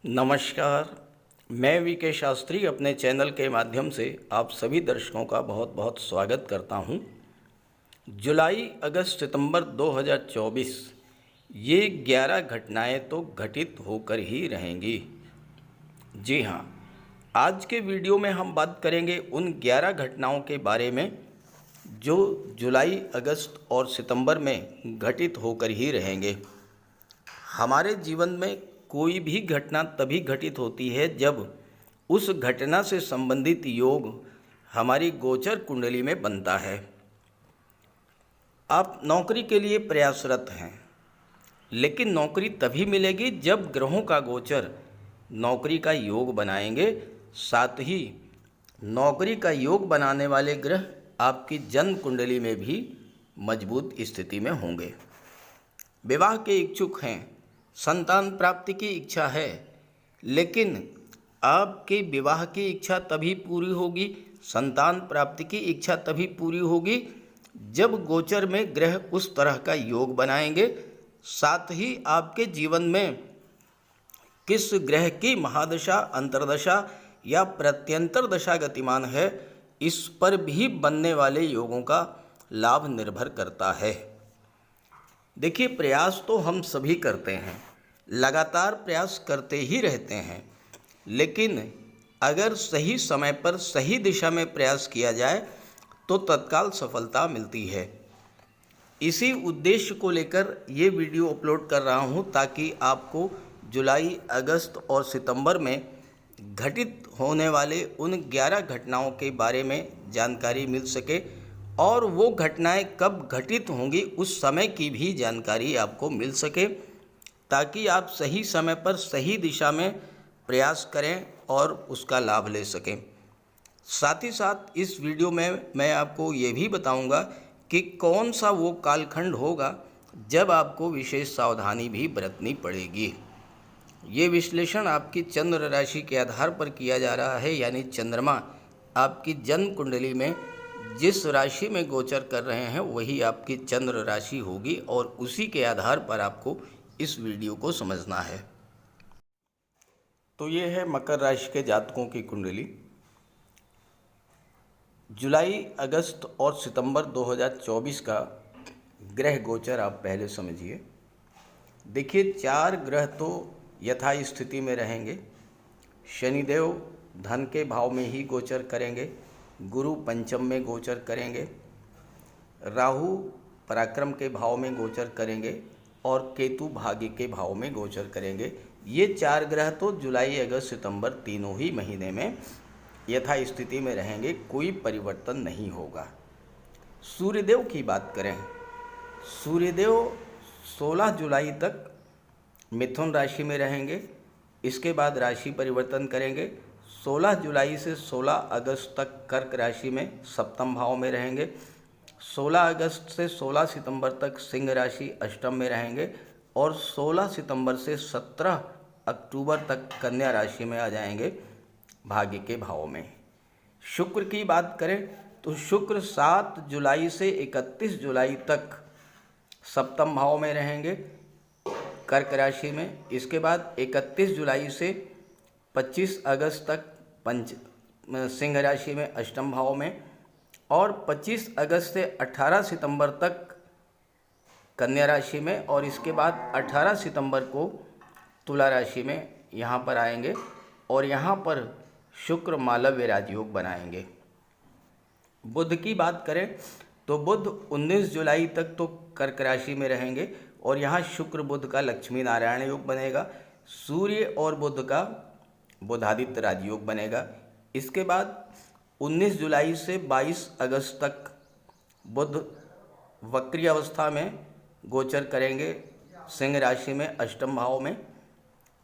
नमस्कार। मैं वी के शास्त्री अपने चैनल के माध्यम से आप सभी दर्शकों का बहुत बहुत स्वागत करता हूं। जुलाई, अगस्त, सितंबर 2024 ये 11 घटनाएं तो घटित होकर ही रहेंगी। जी हाँ, आज के वीडियो में हम बात करेंगे उन 11 घटनाओं के बारे में जो जुलाई, अगस्त और सितंबर में घटित होकर ही रहेंगे। हमारे जीवन में कोई भी घटना तभी घटित होती है जब उस घटना से संबंधित योग हमारी गोचर कुंडली में बनता है। आप नौकरी के लिए प्रयासरत हैं, लेकिन नौकरी तभी मिलेगी जब ग्रहों का गोचर नौकरी का योग बनाएंगे। साथ ही नौकरी का योग बनाने वाले ग्रह आपकी जन्म कुंडली में भी मजबूत स्थिति में होंगे। विवाह के इच्छुक हैं, संतान प्राप्ति की इच्छा है, लेकिन आपके विवाह की इच्छा तभी पूरी होगी, संतान प्राप्ति की इच्छा तभी पूरी होगी जब गोचर में ग्रह उस तरह का योग बनाएंगे। साथ ही आपके जीवन में किस ग्रह की महादशा, अंतर्दशा या प्रत्यंतर दशा गतिमान है, इस पर भी बनने वाले योगों का लाभ निर्भर करता है। देखिए, प्रयास तो हम सभी करते हैं, लगातार प्रयास करते ही रहते हैं, लेकिन अगर सही समय पर सही दिशा में प्रयास किया जाए तो तत्काल सफलता मिलती है। इसी उद्देश्य को लेकर ये वीडियो अपलोड कर रहा हूँ ताकि आपको जुलाई, अगस्त और सितंबर में घटित होने वाले उन 11 घटनाओं के बारे में जानकारी मिल सके और वो घटनाएं कब घटित होंगी उस समय की भी जानकारी आपको मिल सके, ताकि आप सही समय पर सही दिशा में प्रयास करें और उसका लाभ ले सकें। साथ ही साथ इस वीडियो में मैं आपको ये भी बताऊंगा कि कौन सा वो कालखंड होगा जब आपको विशेष सावधानी भी बरतनी पड़ेगी। ये विश्लेषण आपकी चंद्र राशि के आधार पर किया जा रहा है, यानी चंद्रमा आपकी जन्म कुंडली में जिस राशि में गोचर कर रहे हैं वही आपकी चंद्र राशि होगी और उसी के आधार पर आपको इस वीडियो को समझना है। तो ये है मकर राशि के जातकों की कुंडली। जुलाई, अगस्त और सितंबर 2024 का ग्रह गोचर आप पहले समझिए। देखिए, 4 ग्रह तो यथा स्थिति में रहेंगे। शनिदेव धन के भाव में ही गोचर करेंगे, गुरु पंचम में गोचर करेंगे, राहु पराक्रम के भाव में गोचर करेंगे और केतु भाग्य के भाव में गोचर करेंगे। ये 4 ग्रह तो जुलाई, अगस्त, सितंबर तीनों ही महीने में यथा स्थिति में रहेंगे, कोई परिवर्तन नहीं होगा। सूर्यदेव की बात करें, सूर्यदेव 16 जुलाई तक मिथुन राशि में रहेंगे, इसके बाद राशि परिवर्तन करेंगे। 16 जुलाई से 16 अगस्त तक कर्क राशि में सप्तम भाव में रहेंगे। 16 अगस्त से 16 सितंबर तक सिंह राशि अष्टम में रहेंगे और 16 सितंबर से 17 अक्टूबर तक कन्या राशि में आ जाएंगे भाग्य के भाव में। शुक्र की बात करें तो शुक्र 7 जुलाई से 31 जुलाई तक सप्तम भाव में रहेंगे कर्क राशि में। इसके बाद 31 जुलाई से 25 अगस्त तक सिंह राशि में अष्टम भाव में और 25 अगस्त से 18 सितंबर तक कन्या राशि में और इसके बाद 18 सितंबर को तुला राशि में यहाँ पर आएंगे और यहाँ पर शुक्र मालव्य राजयोग बनाएंगे। बुध की बात करें तो बुध 19 जुलाई तक तो कर्क राशि में रहेंगे और यहाँ शुक्र बुध का लक्ष्मी नारायण योग बनेगा। सूर्य और बुध का बुधादित्य राजयोग बनेगा। इसके बाद 19 जुलाई से 22 अगस्त तक बुध वक्री अवस्था में गोचर करेंगे सिंह राशि में अष्टम भाव में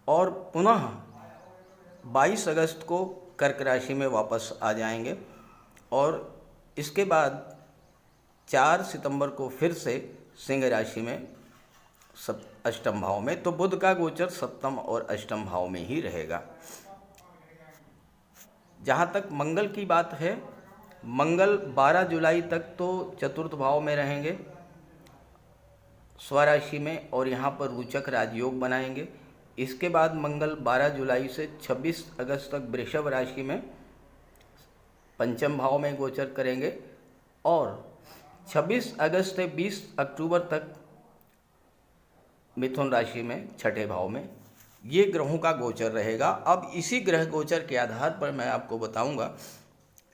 और पुनः 22 अगस्त को कर्क राशि में वापस आ जाएंगे और इसके बाद 4 सितंबर को फिर से सिंह राशि में अष्टम भाव में। तो बुध का गोचर सप्तम और अष्टम भाव में ही रहेगा। जहाँ तक मंगल की बात है, मंगल 12 जुलाई तक तो चतुर्थ भाव में रहेंगे स्वराशि में और यहाँ पर रोचक राजयोग बनाएंगे इसके बाद मंगल 12 जुलाई से 26 अगस्त तक वृषभ राशि में पंचम भाव में गोचर करेंगे और 26 अगस्त से 20 अक्टूबर तक मिथुन राशि में छठे भाव में ये ग्रहों का गोचर रहेगा। अब इसी ग्रह गोचर के आधार पर मैं आपको बताऊंगा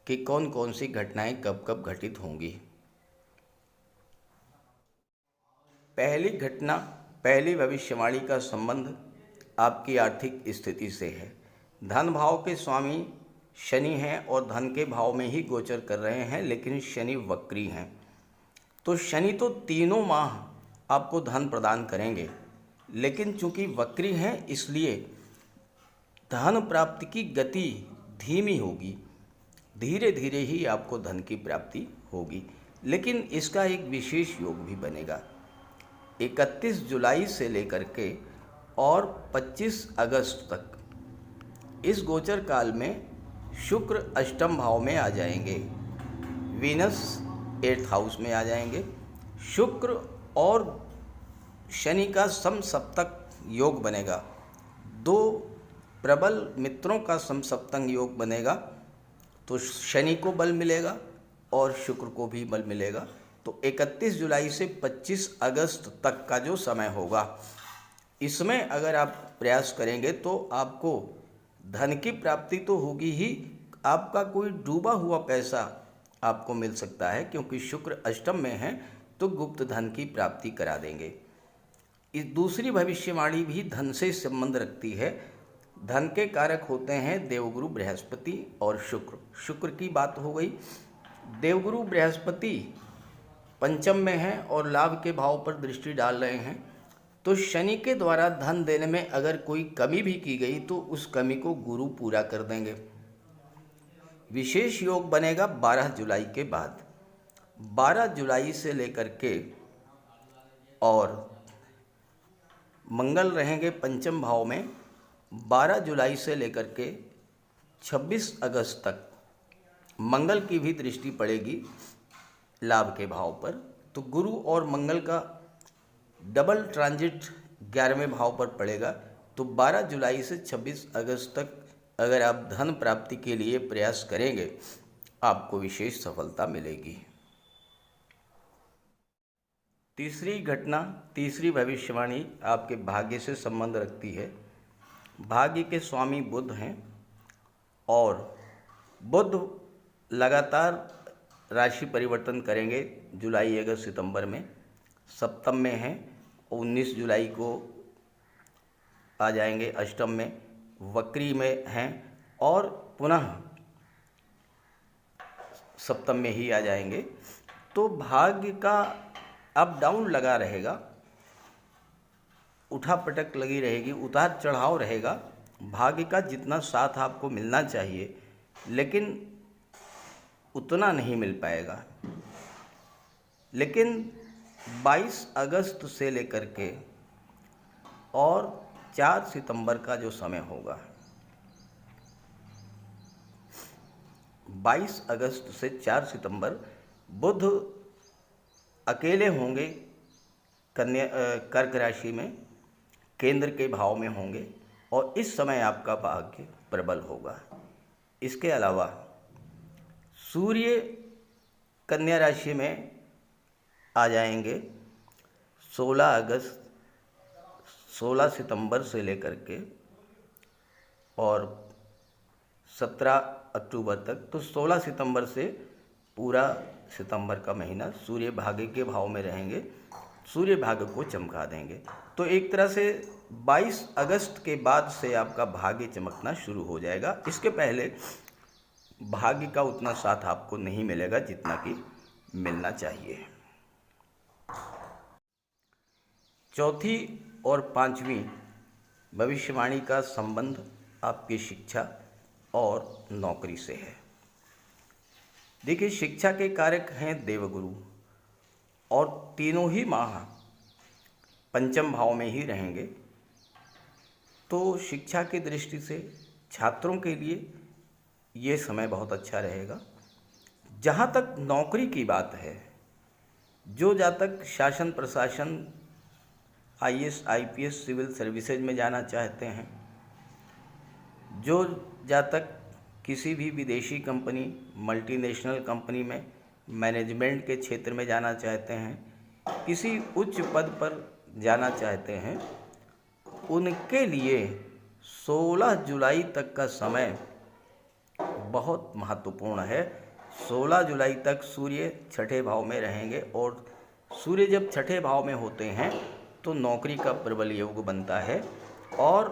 कि कौन कौन सी घटनाएं कब कब घटित होंगी। पहली घटना, पहली भविष्यवाणी का संबंध आपकी आर्थिक स्थिति से है। धन भाव के स्वामी शनि हैं और धन के भाव में ही गोचर कर रहे हैं, लेकिन शनि वक्री हैं। तो शनि तो तीनों माह आपको धन प्रदान करेंगे, लेकिन चूंकि वक्री हैं इसलिए धन प्राप्ति की गति धीमी होगी, धीरे धीरे ही आपको धन की प्राप्ति होगी। लेकिन इसका एक विशेष योग भी बनेगा। 31 जुलाई से लेकर के और 25 अगस्त तक इस गोचर काल में शुक्र अष्टम भाव में आ जाएंगे, वीनस 8th हाउस में आ जाएंगे। शुक्र और शनि का समसप्तक योग बनेगा, दो प्रबल मित्रों का समसप्तक योग बनेगा। तो शनि को बल मिलेगा और शुक्र को भी बल मिलेगा। तो 31 जुलाई से 25 अगस्त तक का जो समय होगा, इसमें अगर आप प्रयास करेंगे तो आपको धन की प्राप्ति तो होगी ही, आपका कोई डूबा हुआ पैसा आपको मिल सकता है, क्योंकि शुक्र अष्टम में है तो गुप्त धन की प्राप्ति करा देंगे। इस दूसरी भविष्यवाणी भी धन से संबंध रखती है। धन के कारक होते हैं देवगुरु बृहस्पति और शुक्र। शुक्र की बात हो गई। देवगुरु बृहस्पति पंचम में हैं और लाभ के भाव पर दृष्टि डाल रहे हैं। तो शनि के द्वारा धन देने में अगर कोई कमी भी की गई तो उस कमी को गुरु पूरा कर देंगे। विशेष योग बनेगा 12 जुलाई के बाद। 12 जुलाई से लेकर के और मंगल रहेंगे पंचम भाव में। 12 जुलाई से लेकर के 26 अगस्त तक मंगल की भी दृष्टि पड़ेगी लाभ के भाव पर। तो गुरु और मंगल का डबल ट्रांजिट 11वें भाव पर पड़ेगा। तो 12 जुलाई से 26 अगस्त तक अगर आप धन प्राप्ति के लिए प्रयास करेंगे, आपको विशेष सफलता मिलेगी। तीसरी घटना, तीसरी भविष्यवाणी आपके भाग्य से संबंध रखती है। भाग्य के स्वामी बुध हैं और बुध लगातार राशि परिवर्तन करेंगे जुलाई, अगस्त, सितंबर में। सप्तम में हैं, 19 जुलाई को आ जाएंगे अष्टम में, वक्री में हैं और पुनः सप्तम में ही आ जाएंगे। तो भाग्य का अप डाउन लगा रहेगा, उठा पटक लगी रहेगी, उतार चढ़ाव रहेगा। भाग्य का जितना साथ आपको मिलना चाहिए लेकिन उतना नहीं मिल पाएगा। लेकिन 22 अगस्त से लेकर के और 4 सितंबर का जो समय होगा, 22 अगस्त से 4 सितंबर बुध अकेले होंगे कर्क राशि में, केंद्र के भाव में होंगे और इस समय आपका भाग्य प्रबल होगा। इसके अलावा सूर्य कन्या राशि में आ जाएंगे 16 सितंबर से लेकर के और 17 अक्टूबर तक। तो 16 सितंबर से पूरा सितंबर का महीना सूर्य भाग्य के भाव में रहेंगे, सूर्य भाग्य को चमका देंगे। तो एक तरह से 22 अगस्त के बाद से आपका भाग्य चमकना शुरू हो जाएगा। इसके पहले भाग्य का उतना साथ आपको नहीं मिलेगा जितना कि मिलना चाहिए। चौथी और पांचवी भविष्यवाणी का संबंध आपकी शिक्षा और नौकरी से है। देखिए, शिक्षा के कारक हैं देवगुरु और तीनों ही माह पंचम भाव में ही रहेंगे। तो शिक्षा की दृष्टि से छात्रों के लिए ये समय बहुत अच्छा रहेगा। जहाँ तक नौकरी की बात है, जो जातक शासन प्रशासन आईएएस आईपीएस सिविल सर्विसेज में जाना चाहते हैं, जो जातक किसी भी विदेशी कंपनी मल्टीनेशनल कंपनी में मैनेजमेंट के क्षेत्र में जाना चाहते हैं, किसी उच्च पद पर जाना चाहते हैं, उनके लिए 16 जुलाई तक का समय बहुत महत्वपूर्ण है। 16 जुलाई तक सूर्य छठे भाव में रहेंगे और सूर्य जब छठे भाव में होते हैं तो नौकरी का प्रबल योग बनता है और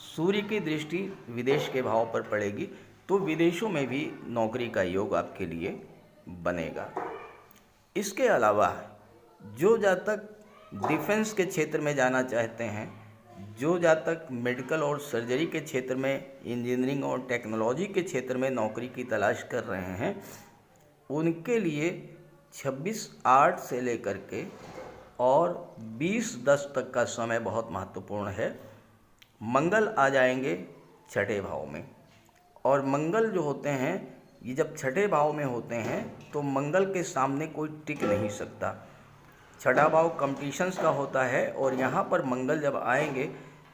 सूर्य की दृष्टि विदेश के भाव पर पड़ेगी तो विदेशों में भी नौकरी का योग आपके लिए बनेगा। इसके अलावा जो जातक डिफेंस के क्षेत्र में जाना चाहते हैं, जो जातक मेडिकल और सर्जरी के क्षेत्र में, इंजीनियरिंग और टेक्नोलॉजी के क्षेत्र में नौकरी की तलाश कर रहे हैं, उनके लिए 26/8 से लेकर के और 20/10 तक का समय बहुत महत्वपूर्ण है। मंगल आ जाएंगे छठे भाव में और मंगल जो होते हैं ये जब छठे भाव में होते हैं तो मंगल के सामने कोई टिक नहीं सकता। छठा भाव कंपटीशंस का होता है और यहाँ पर मंगल जब आएंगे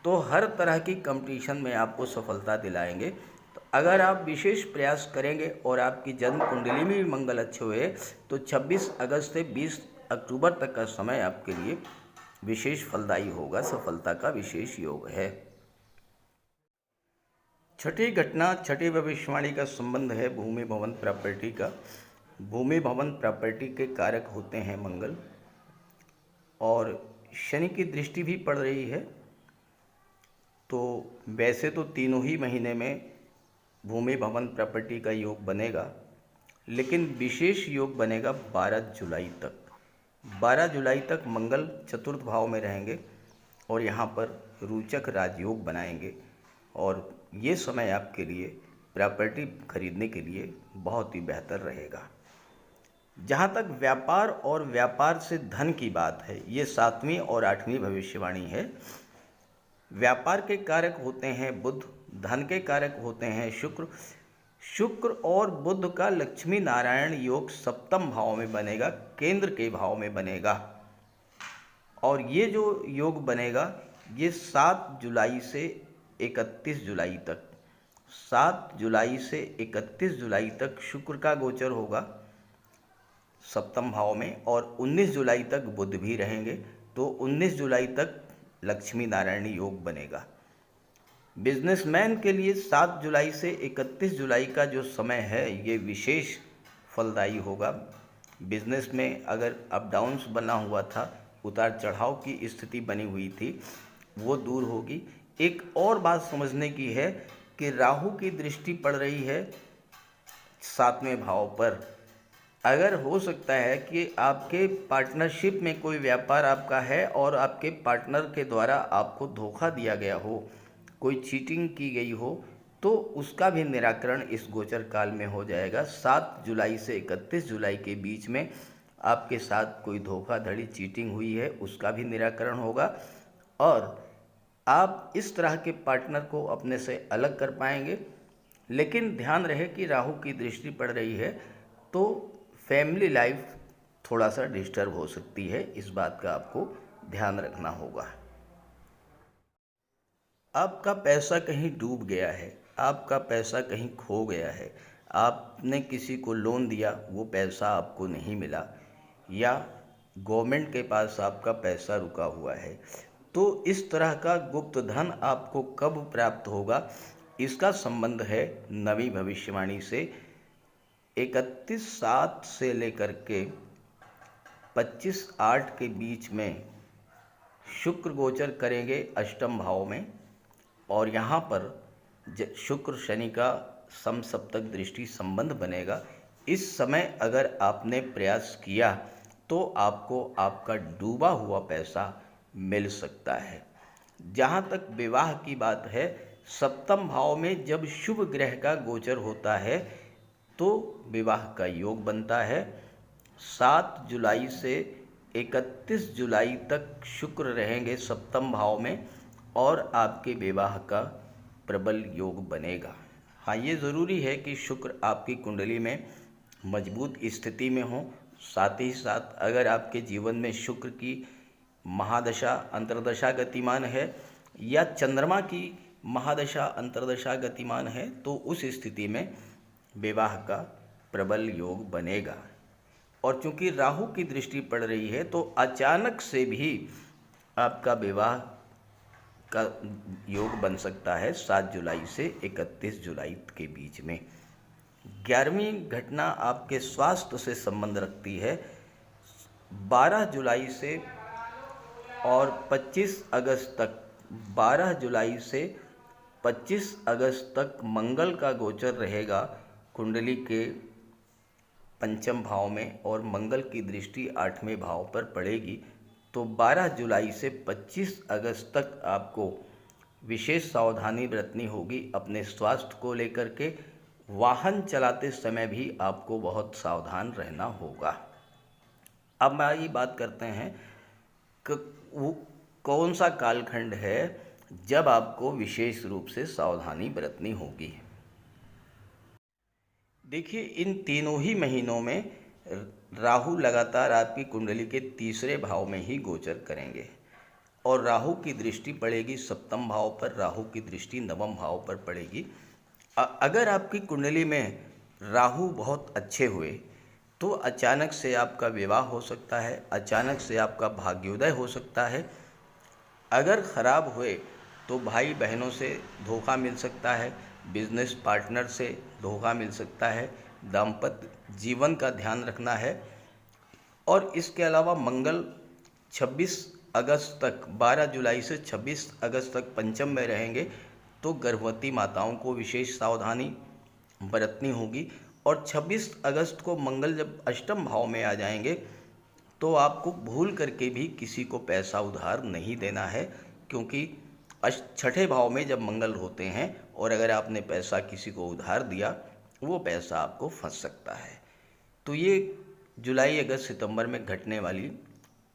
तो हर तरह की कंपटीशन में आपको सफलता दिलाएंगे। तो अगर आप विशेष प्रयास करेंगे और आपकी जन्म कुंडली में भी मंगल अच्छे हुए तो 26 अगस्त से 20 अक्टूबर तक का समय आपके लिए विशेष फलदायी होगा, सफलता का विशेष योग है। छठी घटना, छठी भविष्यवाणी का संबंध है भूमि भवन प्रॉपर्टी का। भूमि भवन प्रॉपर्टी के कारक होते हैं मंगल और शनि की दृष्टि भी पड़ रही है। तो वैसे तो तीनों ही महीने में भूमि भवन प्रॉपर्टी का योग बनेगा, लेकिन विशेष योग बनेगा 12 जुलाई तक। 12 जुलाई तक मंगल चतुर्थ भाव में रहेंगे और यहाँ पर रोचक राजयोग बनाएंगे और ये समय आपके लिए प्रॉपर्टी खरीदने के लिए बहुत ही बेहतर रहेगा। जहाँ तक व्यापार और व्यापार से धन की बात है, ये 7वीं और 8वीं भविष्यवाणी है। व्यापार के कारक होते हैं बुध, धन के कारक होते हैं शुक्र। शुक्र और बुध का लक्ष्मी नारायण योग 7म भाव में बनेगा, केंद्र के भाव में बनेगा और ये जो योग बनेगा ये 7 जुलाई से 31 जुलाई तक, 7 जुलाई से 31 जुलाई तक शुक्र का गोचर होगा 7म भाव में और 19 जुलाई तक बुध भी रहेंगे। तो 19 जुलाई तक लक्ष्मी नारायण योग बनेगा। बिजनेसमैन के लिए 7 जुलाई से 31 जुलाई का जो समय है ये विशेष फलदायी होगा। बिजनेस में अगर अप डाउन्स बना हुआ था, उतार चढ़ाव की स्थिति बनी हुई थी, वो दूर होगी। एक और बात समझने की है कि राहु की दृष्टि पड़ रही है 7वें भाव पर। अगर हो सकता है कि आपके पार्टनरशिप में कोई व्यापार आपका है और आपके पार्टनर के द्वारा आपको धोखा दिया गया हो, कोई चीटिंग की गई हो, तो उसका भी निराकरण इस गोचर काल में हो जाएगा। 7 जुलाई से 31 जुलाई के बीच में आपके साथ कोई धोखाधड़ी चीटिंग हुई है उसका भी निराकरण होगा और आप इस तरह के पार्टनर को अपने से अलग कर पाएंगे। लेकिन ध्यान रहे कि राहु की दृष्टि पड़ रही है तो फैमिली लाइफ थोड़ा सा डिस्टर्ब हो सकती है, इस बात का आपको ध्यान रखना होगा। आपका पैसा कहीं डूब गया है, आपका पैसा कहीं खो गया है, आपने किसी को लोन दिया वो पैसा आपको नहीं मिला या गवर्नमेंट के पास आपका पैसा रुका हुआ है, तो इस तरह का गुप्त धन आपको कब प्राप्त होगा, इसका संबंध है नवी भविष्यवाणी से। 31/7 से लेकर के 25/8 के बीच में शुक्र गोचर करेंगे 8म भाव में और यहाँ पर शुक्र शनि का समसप्तक दृष्टि संबंध बनेगा। इस समय अगर आपने प्रयास किया तो आपको आपका डूबा हुआ पैसा मिल सकता है। जहाँ तक विवाह की बात है, 7म भाव में जब शुभ ग्रह का गोचर होता है तो विवाह का योग बनता है। 7 जुलाई से 31 जुलाई तक शुक्र रहेंगे 7म भाव में और आपके विवाह का प्रबल योग बनेगा। हाँ, ये ज़रूरी है कि शुक्र आपकी कुंडली में मजबूत स्थिति में हो। साथ ही साथ अगर आपके जीवन में शुक्र की महादशा अंतर्दशा गतिमान है या चंद्रमा की महादशा अंतर्दशा गतिमान है तो उस स्थिति में विवाह का प्रबल योग बनेगा। और चूंकि राहु की दृष्टि पड़ रही है तो अचानक से भी आपका विवाह का योग बन सकता है 7 जुलाई से 31 जुलाई के बीच में। 11वीं घटना आपके स्वास्थ्य से संबंध रखती है। 12 जुलाई से और 25 अगस्त तक 12 जुलाई से 25 अगस्त तक मंगल का गोचर रहेगा कुंडली के पंचम भाव में और मंगल की दृष्टि 8वें भाव पर पड़ेगी। तो 12 जुलाई से 25 अगस्त तक आपको विशेष सावधानी बरतनी होगी अपने स्वास्थ्य को लेकर के। वाहन चलाते समय भी आपको बहुत सावधान रहना होगा। अब आइए बात करते हैं कि वो कौन सा कालखंड है जब आपको विशेष रूप से सावधानी बरतनी होगी। देखिए, इन तीनों ही महीनों में राहु लगातार आपकी कुंडली के तीसरे भाव में ही गोचर करेंगे और राहु की दृष्टि पड़ेगी सप्तम भाव पर, राहु की दृष्टि नवम भाव पर पड़ेगी। अगर आपकी कुंडली में राहु बहुत अच्छे हुए तो अचानक से आपका विवाह हो सकता है, अचानक से आपका भाग्योदय हो सकता है। अगर खराब हुए तो भाई बहनों से धोखा मिल सकता है, बिजनेस पार्टनर से धोखा मिल सकता है, दाम्पत्य जीवन का ध्यान रखना है। और इसके अलावा मंगल 26 अगस्त तक 12 जुलाई से 26 अगस्त तक पंचम में रहेंगे तो गर्भवती माताओं को विशेष सावधानी बरतनी होगी। और 26 अगस्त को मंगल जब अष्टम भाव में आ जाएंगे तो आपको भूल करके भी किसी को पैसा उधार नहीं देना है, क्योंकि छठे भाव में जब मंगल होते हैं और अगर आपने पैसा किसी को उधार दिया वो पैसा आपको फंस सकता है। तो ये जुलाई अगस्त सितंबर में घटने वाली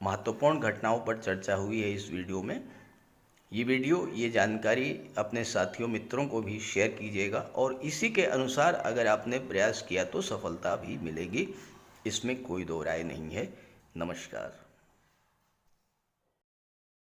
महत्वपूर्ण घटनाओं पर चर्चा हुई है इस वीडियो में। ये जानकारी अपने साथियों मित्रों को भी शेयर कीजिएगा और इसी के अनुसार अगर आपने प्रयास किया तो सफलता भी मिलेगी, इसमें कोई दो राय नहीं है। नमस्कार।